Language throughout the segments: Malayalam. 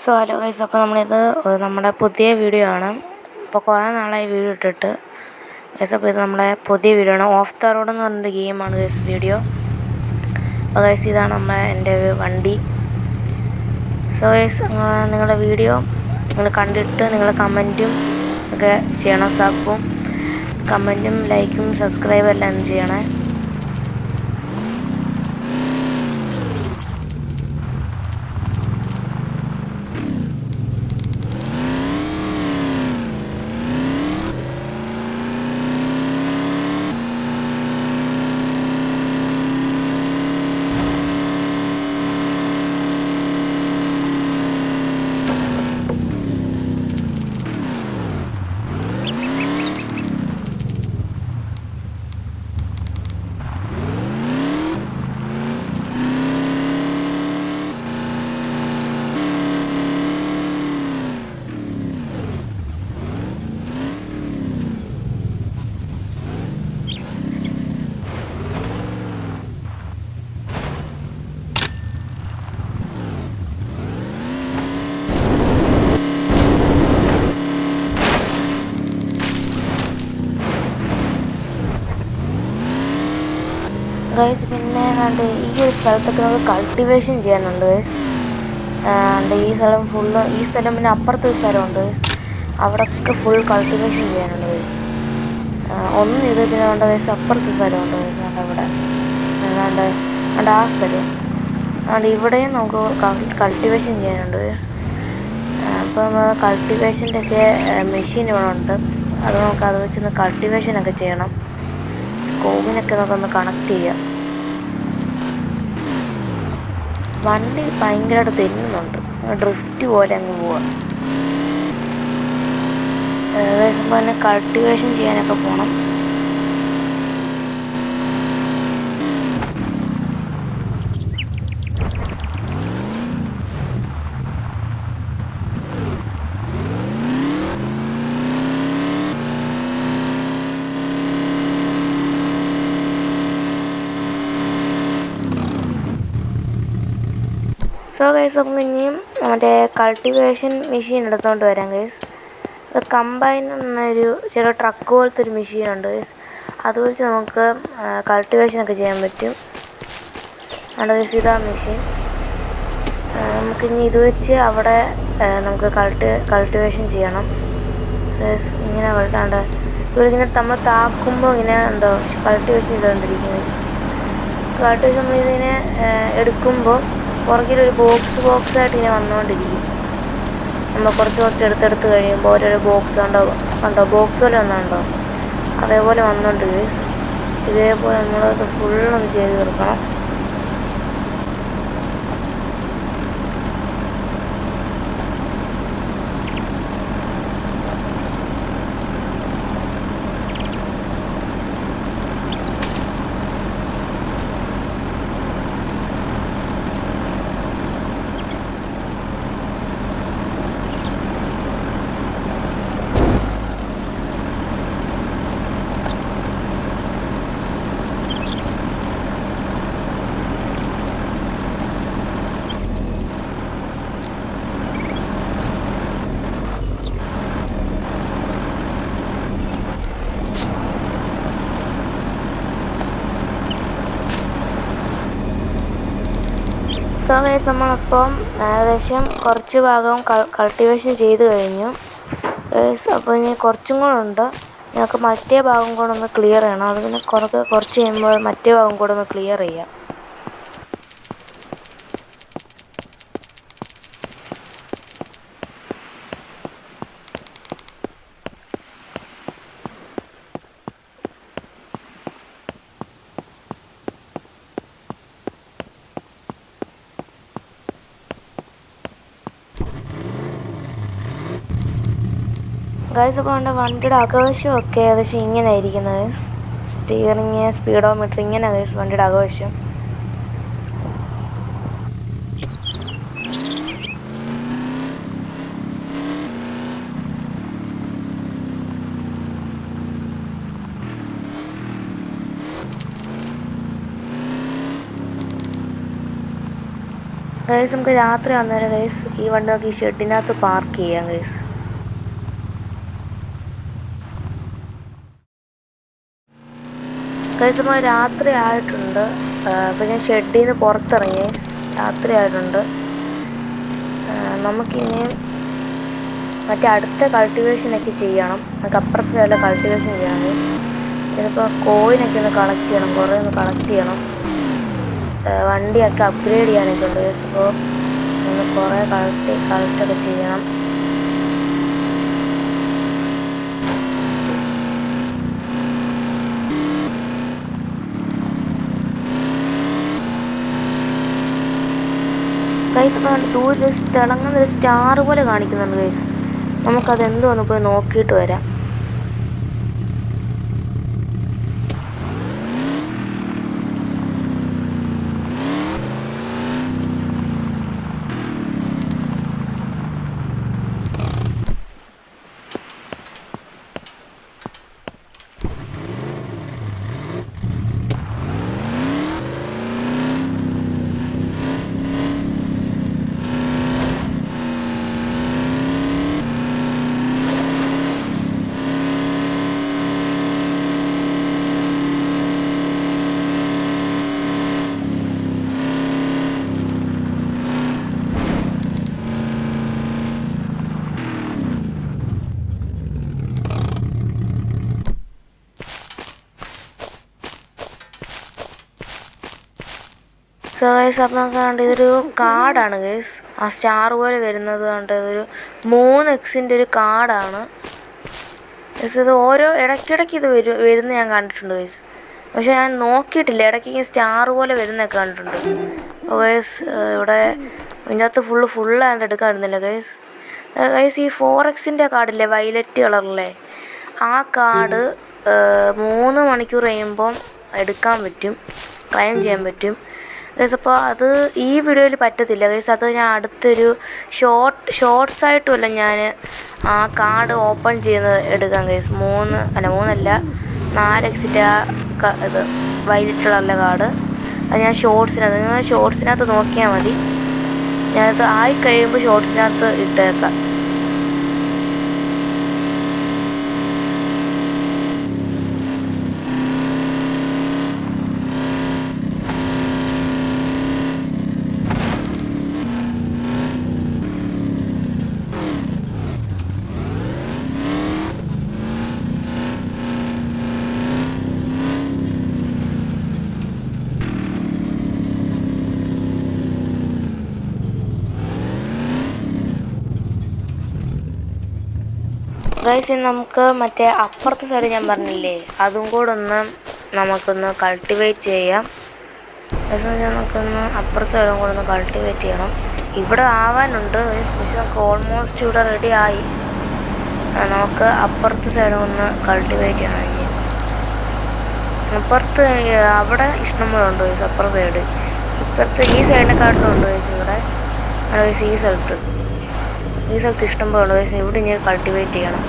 സോ ഹലോ ഗൈസ്, അപ്പോൾ നമ്മളിത് നമ്മുടെ പുതിയ വീഡിയോ ആണ്. ഇപ്പോൾ കുറേ നാളായി വീഡിയോ ഇട്ടിട്ട് ഗൈസ്. അപ്പോൾ ഇത് നമ്മുടെ പുതിയ വീഡിയോ ആണ്. ഓഫ് ദ റോഡ് എന്ന് പറഞ്ഞൊരു ഗെയിമാണ് ഗൈസ് വീഡിയോ. അപ്പോൾ ഗൈസ് ഇതാണ് എൻ്റെ ഒരു വണ്ടി. സോ ഗൈസ്, നിങ്ങളുടെ വീഡിയോ നിങ്ങൾ കണ്ടിട്ട് നിങ്ങൾ കമൻറ്റും ഒക്കെ ചെയ്യണം. സബും കമൻറ്റും ലൈക്കും സബ്സ്ക്രൈബും എല്ലാം ചെയ്യണേ. ഗൈസ് പിന്നെ കണ്ട് ഈ ഒരു സ്ഥലത്തൊക്കെ നമുക്ക് കൾട്ടിവേഷൻ ചെയ്യാനുണ്ട് ഗൈസ്. ഈ സ്ഥലം ഫുള്ള്, ഈ സ്ഥലം പിന്നെ അപ്പുറത്തൊരു സ്ഥലമുണ്ട് ഗൈസ്, അവിടെയൊക്കെ ഫുൾ കൾട്ടിവേഷൻ ചെയ്യാനുണ്ട് ഗൈസ്. ഒന്നും ഇത് പിന്നെ വേണ്ട ഗൈസ്, അപ്പുറത്തെ സ്ഥലമുണ്ട് ഗൈസ്. അവിടെ അല്ലാണ്ട് ആ സ്ഥലം അതുകൊണ്ട് ഇവിടെയും നമുക്ക് കൾട്ടിവേഷൻ ചെയ്യാനുണ്ട് ഗൈസ്. അപ്പോൾ നമ്മൾ കൾട്ടിവേഷൻ്റെ ഒക്കെ മെഷീൻ ഇവിടെ ഉണ്ട്. അത് നമുക്ക് അത് വെച്ചൊന്ന് കൾട്ടിവേഷനൊക്കെ ചെയ്യണം. കോവിനൊക്കെ നമുക്കൊന്ന് കണക്ട് ചെയ്യാം. വണ്ടി ഭയങ്കരമായിട്ട് തെന്നുന്നുണ്ട്, ഡ്രിഫ്റ്റ് പോലെ അങ്ങ് പോവാം. ഏകദേശം തന്നെ കൾട്ടിവേഷൻ ചെയ്യാനൊക്കെ പോകണം. സോ ഗൈസ്, നമുക്ക് ഇനിയും മറ്റേ കൾട്ടിവേഷൻ മെഷീൻ എടുത്തുകൊണ്ട് വരാം ഗൈസ്. അത് കമ്പൈൻ എന്നൊരു ചെറിയ ട്രക്ക് പോലത്തെ ഒരു മെഷീനുണ്ട് ഗൈസ്. അത് വെച്ച് നമുക്ക് കൾട്ടിവേഷനൊക്കെ ചെയ്യാൻ പറ്റും. അതുകൊണ്ട് ഗൈസ് ഇതാ മെഷീൻ. നമുക്കിനി ഇത് വെച്ച് അവിടെ നമുക്ക് കൾട്ടിവേഷൻ ചെയ്യണം ഗൈസ്. ഇങ്ങനെ കൾട്ടാണ്ട് ഇവിടെ ഇങ്ങനെ നമ്മൾ താക്കുമ്പോൾ ഇങ്ങനെ ഉണ്ടോ കൾട്ടിവേഷൻ ചെയ്തുകൊണ്ടിരിക്കും ഗൈസ്. കൾട്ടിവേഷൻ നമ്മളിതിനെ എടുക്കുമ്പോൾ പുറകിലൊരു ബോക്സായിട്ട് ഇങ്ങനെ വന്നുകൊണ്ടിരിക്കും. നമ്മൾ കുറച്ച് എടുത്തെടുത്ത് കഴിയുമ്പോൾ ഓരോരോ ബോക്സ് കണ്ടോ ബോക്സ് പോലെ വന്നുണ്ടോ, അതേപോലെ വന്നുകൊണ്ട് ഗൈസ്. ഇതേപോലെ നമ്മളത് ഫുള്ളൊന്ന് ചെയ്ത് തീർക്കണം. സോ ഗൈസ്, നമ്മളിപ്പം ഏകദേശം കുറച്ച് ഭാഗം കൾട്ടിവേഷൻ ചെയ്ത് കഴിഞ്ഞു ഗൈസ്. അപ്പോൾ ഇനി കുറച്ചും കൂടെ ഉണ്ട്. ഞങ്ങൾക്ക് മറ്റേ ഭാഗം കൂടെ ഒന്ന് ക്ലിയർ ചെയ്യണം. അത് പിന്നെ കുറച്ച് കഴിയുമ്പോൾ മറ്റേ ഭാഗം കൂടെ ഒന്ന് ക്ലിയർ ചെയ്യാം. ഗൈസ്, അപ്പോൾ എൻ്റെ വണ്ടിയുടെ അകവശമൊക്കെ ഏകദേശം ഇങ്ങനെ ഇരിക്കുന്നത്. സ്റ്റിയറിങ്, സ്പീഡോമീറ്റർ, ഇങ്ങനെ ഗൈസ് വണ്ടിയുടെ അകവശം. ഗൈസ് നമുക്ക് രാത്രി അന്നേരം ഗൈസ് ഈ വണ്ടി നമുക്ക് ഈ ഷെഡിനകത്ത് പാർക്ക് ചെയ്യാം ഗൈസ്. ഗൈസ് നമ്മൾ രാത്രി ആയിട്ടുണ്ട്. അപ്പോൾ ഞാൻ ഷെഡിൽ നിന്ന് പുറത്തിറങ്ങി. രാത്രി ആയിട്ടുണ്ട്. നമുക്കിനിയും മറ്റേ അടുത്ത കൾട്ടിവേഷനൊക്കെ ചെയ്യണം. നമുക്ക് അപ്പുറത്തെ സൈഡിലെ കൾട്ടിവേഷൻ ചെയ്യണം ഗൈസ്. ഇതിപ്പോൾ കോയിനൊക്കെ ഒന്ന് കളക്ട് ചെയ്യണം, കുറേ ഒന്ന് കളക്ട് ചെയ്യണം. വണ്ടിയൊക്കെ അപ്ഗ്രേഡ് ചെയ്യാനൊക്കെ ഉണ്ട് ഗൈസ്. അപ്പോൾ ഒന്ന് കുറേ കളക്റ്റൊക്കെ ചെയ്യണം. ഗൈസ് അപ്പോൾ ദൂരെ തിളങ്ങുന്നൊരു സ്റ്റാർ പോലെ കാണിക്കുന്നുണ്ട് ഗൈസ്. നമുക്കതെന്തോന്ന് പോയി നോക്കിയിട്ട് വരാം. സോ ഗൈസ് അപ്പം കണ്ട് ഇതൊരു കാർഡാണ് ഗൈസ്. ആ സ്റ്റാർ പോലെ വരുന്നത് കണ്ട് ഇതൊരു 3x ഒരു കാർഡാണ് ഗൈസ്. ഇത് ഓരോ ഇടയ്ക്കിടയ്ക്ക് ഇത് വരുന്ന ഞാൻ കണ്ടിട്ടുണ്ട് ഗൈസ്. പക്ഷെ ഞാൻ നോക്കിയിട്ടില്ല. ഇടയ്ക്ക് സ്റ്റാർ പോലെ വരുന്നതൊക്കെ കണ്ടിട്ടുണ്ട്. അപ്പോൾ ഗൈസ് ഇവിടെ ഇതിൻ്റെ അകത്ത് ഫുള്ളായിട്ട് എടുക്കാറുന്നില്ല ഗൈസ്. ഗൈസ് ഈ 4x കാർഡില്ലേ, വയലറ്റ് കളറിലെ ആ കാർഡ് 3 മണിക്കൂർ കഴിയുമ്പം എടുക്കാൻ പറ്റും, ക്ലെയിം ചെയ്യാൻ പറ്റും ഗൈസ്. അപ്പോൾ അത് ഈ വീഡിയോയിൽ പറ്റത്തില്ല ഗൈസ്. അത് ഞാൻ അടുത്തൊരു ഷോർട്സ് ആയിട്ടുമല്ല ഞാൻ ആ കാർഡ് ഓപ്പൺ ചെയ്യുന്നത് എടുക്കാം ഗൈസ്. 4x ഇത് വൈലറ്റ് കളറിലെ കാർഡ് അത് ഞാൻ നിങ്ങൾ ഷോർട്സിനകത്ത് നോക്കിയാൽ മതി. ഞാനത് ആയി കഴിയുമ്പോൾ ഷോർട്സിനകത്ത് ഇട്ടേക്കാം. ഗൈസ് ഇനി നമുക്ക് മറ്റേ അപ്പുറത്തെ സൈഡ് ഞാൻ പറഞ്ഞില്ലേ, അതും കൂടെ നമുക്കൊന്ന് കൾട്ടിവേറ്റ് ചെയ്യാം. നമുക്കൊന്ന് അപ്പുറത്തെ സൈഡും കൂടെ ഒന്ന് കൾട്ടിവേറ്റ് ചെയ്യണം. ഇവിടെ ആവാനുണ്ട് പക്ഷെ നമുക്ക് ഓൾമോസ്റ്റ് ഇവിടെ റെഡി ആയി. നമുക്ക് അപ്പുറത്തെ സൈഡും ഒന്ന് കൾട്ടിവേറ്റ് ചെയ്യണം. ഇനി അപ്പുറത്ത് അവിടെ ഇഷ്ടംപോലെ ഉണ്ട് ഗൈസ്. അപ്പുറത്തെ സൈഡ് ഇപ്പുറത്ത് ഈ സൈഡിനെക്കാട്ടിലും ഉണ്ട് ഗൈസ്. ഇവിടെ ഗൈസ് ഈ സ്ഥലത്ത് ഇഷ്ടംപോലെ ഉണ്ട് ഗൈസ്. ഇവിടെ ഇനി കൾട്ടിവേറ്റ് ചെയ്യണം.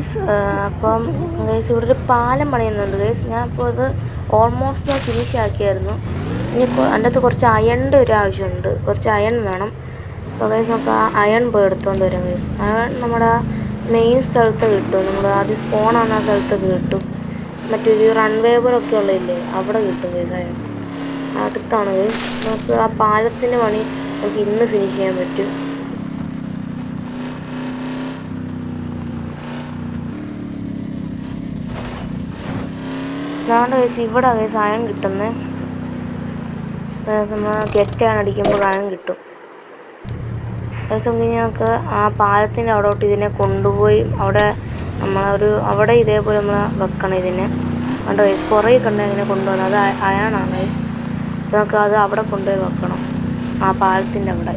ഗൈസ്. അപ്പം ഗൈസ് ഇവിടെ ഒരു പാലം പണിയുന്നുണ്ട് ഗൈസ്. ഞാൻ ഇപ്പോൾ അത് ഓൾമോസ്റ്റ് ഞാൻ ഫിനിഷ് ആക്കിയായിരുന്നു. ഇനി അതിൻ്റെ അകത്ത് കുറച്ച് അയണിൻ്റെ ഒരു ആവശ്യമുണ്ട്, കുറച്ച് അയൺ വേണം. അപ്പോൾ ഗൈസ് നമുക്ക് ആ അയൺ പോയി എടുത്തുകൊണ്ട് വരാം ഗൈസ്. അയൺ നമ്മുടെ മെയിൻ സ്ഥലത്ത് കിട്ടും, നമ്മൾ ആദ്യം സ്പോണാകുന്ന ആ സ്ഥലത്തൊക്കെ കിട്ടും. മറ്റൊരു റൺവേ പോലൊക്കെ ഉള്ളതില്ലേ അവിടെ കിട്ടും ഗൈസ് അയൺ. അടുത്താണ് ഗൈസ്. നമുക്ക് ആ പാലത്തിൻ്റെ പണി നമുക്ക് ഇന്ന് ഫിനിഷ് ചെയ്യാൻ പറ്റും. അതാണ് ഗൈസ് ഇവിടെ ഗൈസ് അയൺ കിട്ടുന്നത്. നമ്മൾ ഗെറ്റാണ് അടിക്കുമ്പോൾ അയൺ കിട്ടും ഗൈസ്. ഞങ്ങൾക്ക് ആ പാലത്തിൻ്റെ അവിടോട്ട് ഇതിനെ കൊണ്ടുപോയി അവിടെ ഇതേപോലെ നമ്മൾ വെക്കണം ഇതിനെ. കണ്ടോ ഗൈസ്, കുറേ കണ്ട് ഇങ്ങനെ കൊണ്ടുവന്നത് അത് അയണാണ് ഗൈസ്. നമുക്ക് അത് അവിടെ കൊണ്ടുപോയി വെക്കണം, ആ പാലത്തിൻ്റെ അവിടെ.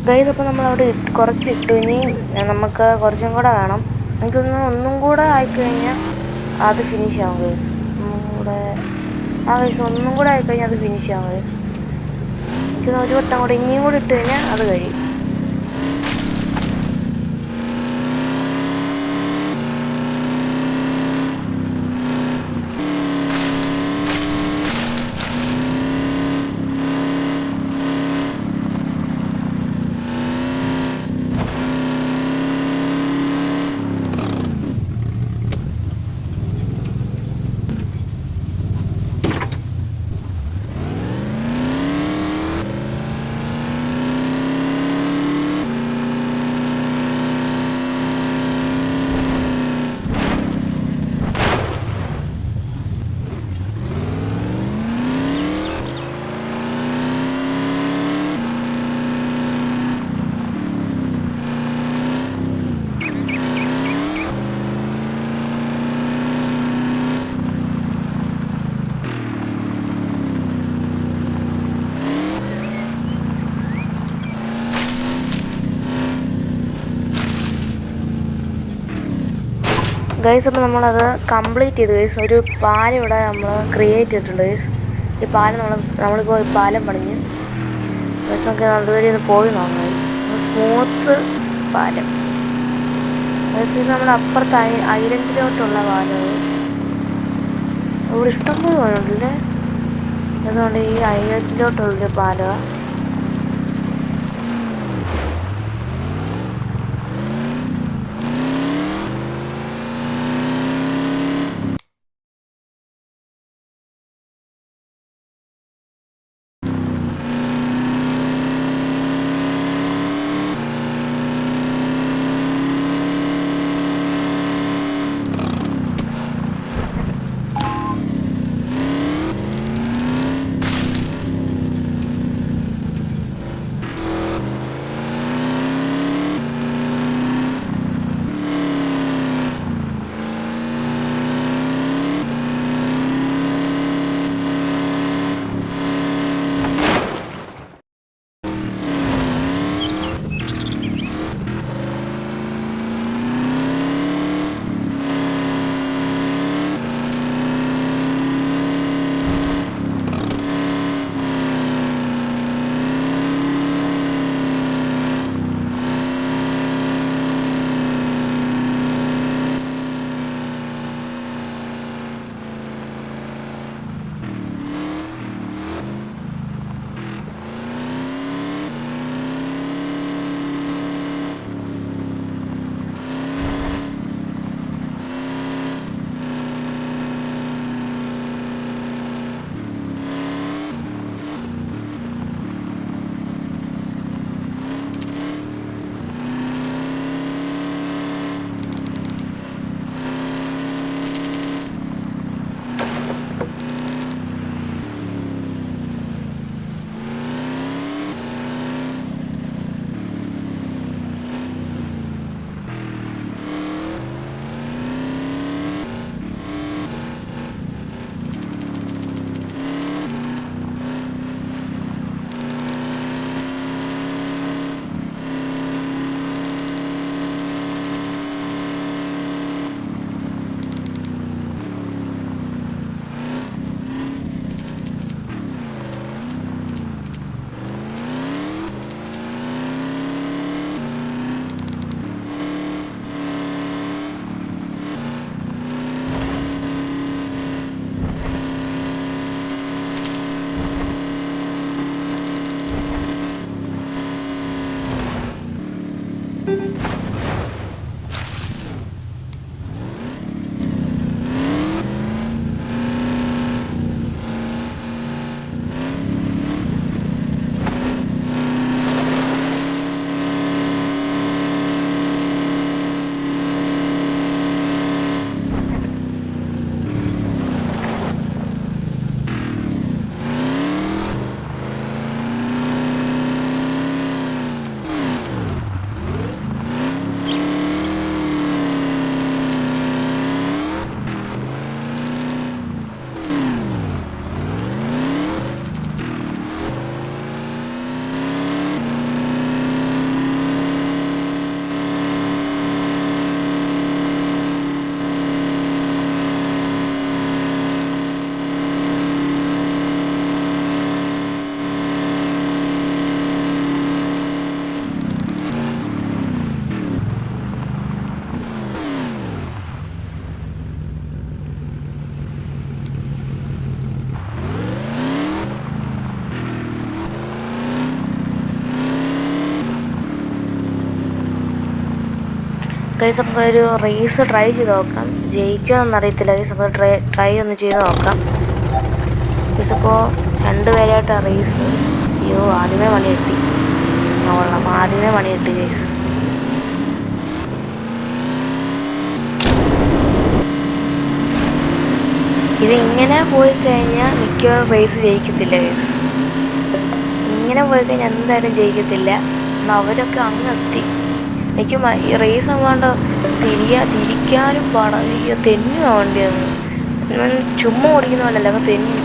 ഗൈസ് അപ്പോൾ നമ്മളവിടെ കുറച്ച് ഇട്ടു. ഇനി നമുക്ക് കുറച്ചും കൂടെ വേണം. എനിക്കൊന്ന് ഒന്നും കൂടെ ആയിക്കഴിഞ്ഞാൽ അത് ഫിനിഷ് ആവും ഗൈസ്. ഒന്നും കൂടെ ആയിക്കഴിഞ്ഞാൽ അത് ഫിനിഷ് ആവും ഗൈസ്. എനിക്കൊന്ന് ഒരു വട്ടം കൂടെ ഇനിയും കൂടെ ഇട്ട് കഴിഞ്ഞാൽ അത് കഴിയും. ഗൈസ് അപ്പോൾ നമ്മളത് കംപ്ലീറ്റ് ചെയ്തു ഗൈസ്. ഒരു പാലം ഇവിടെ നമ്മൾ ക്രിയേറ്റ് ചെയ്തിട്ടുണ്ട് ഗൈസ്. ഈ പാലം നമ്മളിപ്പോൾ ഈ പാലം പണിഞ്ഞ് ഗൈസ്. നമുക്ക് നല്ലൊരു ഇത് പോയി നോക്കാം ഗൈസ്. സ്മൂത്ത് പാലം ഗൈസ്. ഇത് നമ്മുടെ അപ്പുറത്ത് ഐലൻഡിലോട്ടുള്ള പാലം. ഇവിടെ ഇഷ്ടംപോലെ പാലുണ്ടല്ലേ. അതുകൊണ്ട് ഈ ഐലൻഡിലോട്ടുള്ളൊരു പാലമാണ്. ഗൈസ് നമുക്കൊരു റേസ് ട്രൈ ചെയ്ത് നോക്കാം. ജയിക്കുമെന്നൊന്നും അറിയത്തില്ല ഗൈസ്. നമുക്ക് ട്രൈ ഒന്ന് ചെയ്ത് നോക്കാം ഗൈസ്. അപ്പോൾ 2 പേരായിട്ടാണ് റേസ്. അയ്യോ ആദ്യമേ പണി കിട്ടി. കൊള്ളാം, ആദ്യമേ പണി കിട്ടി ഗൈസ്. ഇതിങ്ങനെ പോയി കഴിഞ്ഞാൽ മിക്കവാറും റേസ് ജയിക്കത്തില്ല ഗൈസ്. ഇങ്ങനെ പോയി കഴിഞ്ഞാൽ എന്തായാലും ജയിക്കത്തില്ല. അവരൊക്കെ അങ്ങെത്തി. എനിക്ക് ഈ റേസ് അങ്ങോട്ട് തിരിക്കാനും പാടാം. അയ്യോ തെന്നുവാ വണ്ടിയൊന്ന്. ചുമ്മാ ഓടിക്കുന്ന പോലല്ല, അങ്ങ് തെന്നു.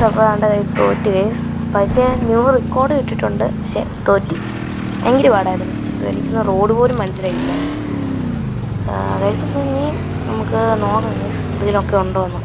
അപ്പോൾ നമ്മുടെ കൈസ് തോറ്റ് ഗൈസ്. പക്ഷേ ന്യൂ റെക്കോർഡ് കിട്ടിയിട്ടുണ്ട്. പക്ഷേ തോറ്റി. ഭയങ്കര പാടായിരുന്നു. എനിക്കൊന്ന് റോഡ് പോലും മനസ്സിലായില്ല ഗൈസ്. അപ്പോൾ ഇനി നമുക്ക് നോക്കാം ഗൈസ് ഇതിലൊക്കെ ഉണ്ടോ എന്ന്.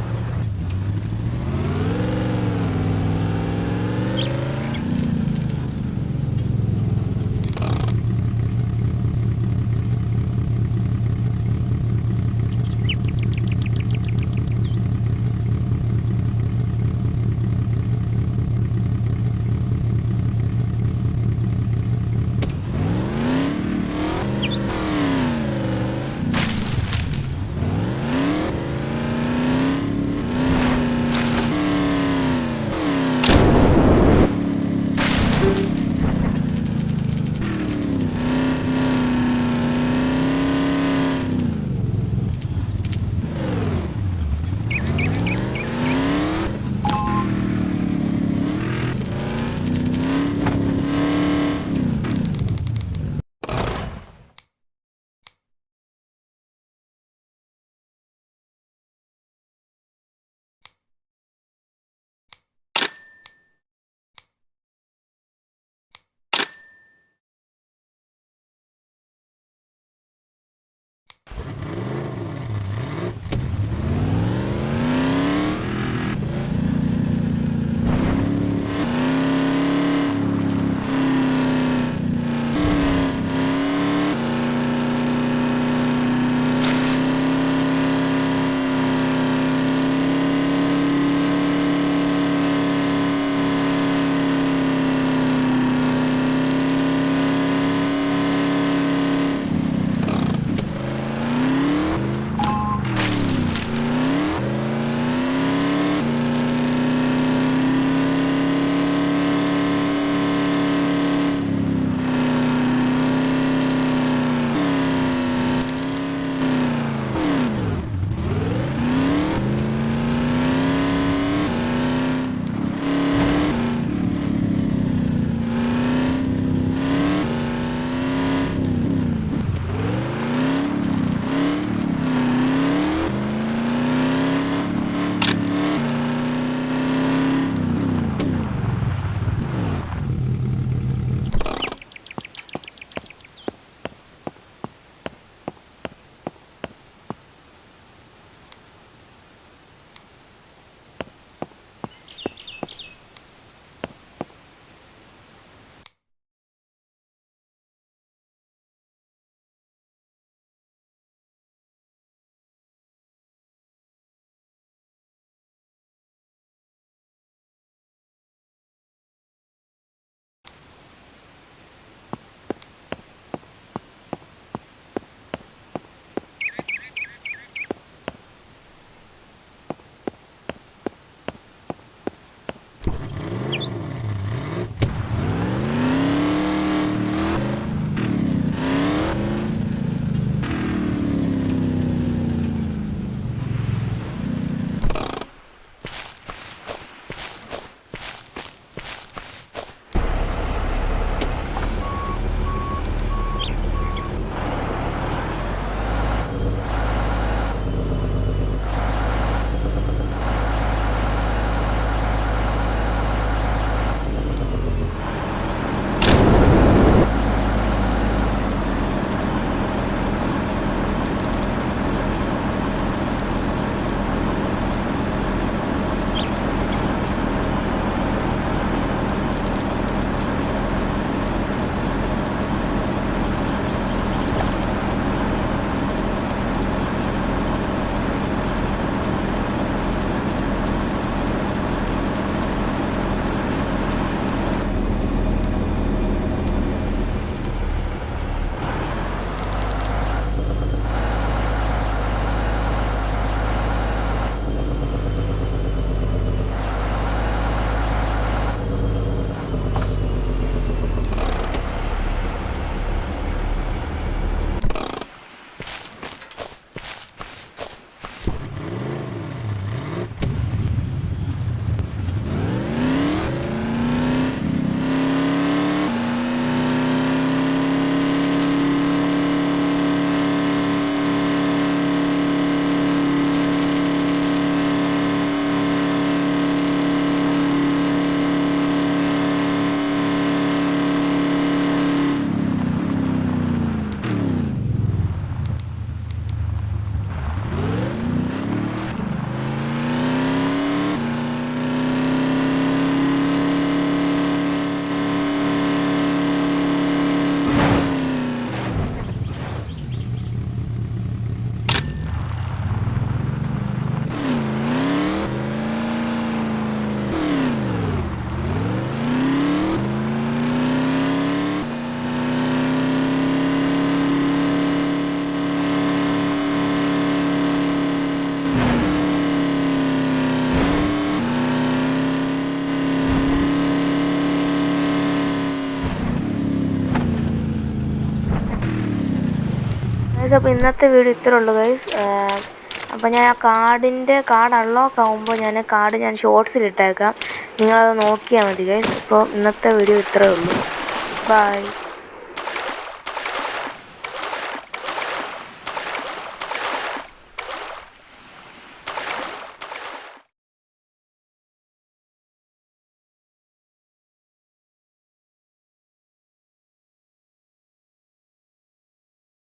ഗൈസ് അപ്പോൾ ഇന്നത്തെ വീഡിയോ ഇത്രേ ഉള്ളൂ ഗൈസ്. അപ്പോൾ ഞാൻ ആ കാർഡ് അൺലോക്ക് ആകുമ്പോൾ ഞാൻ ഷോർട്സിൽ ഇട്ടേക്കാം, നിങ്ങളത് നോക്കിയാൽ മതി ഗൈസ്. അപ്പോൾ ഇന്നത്തെ വീഡിയോ ഇത്രേ ഉള്ളൂ. ബൈ.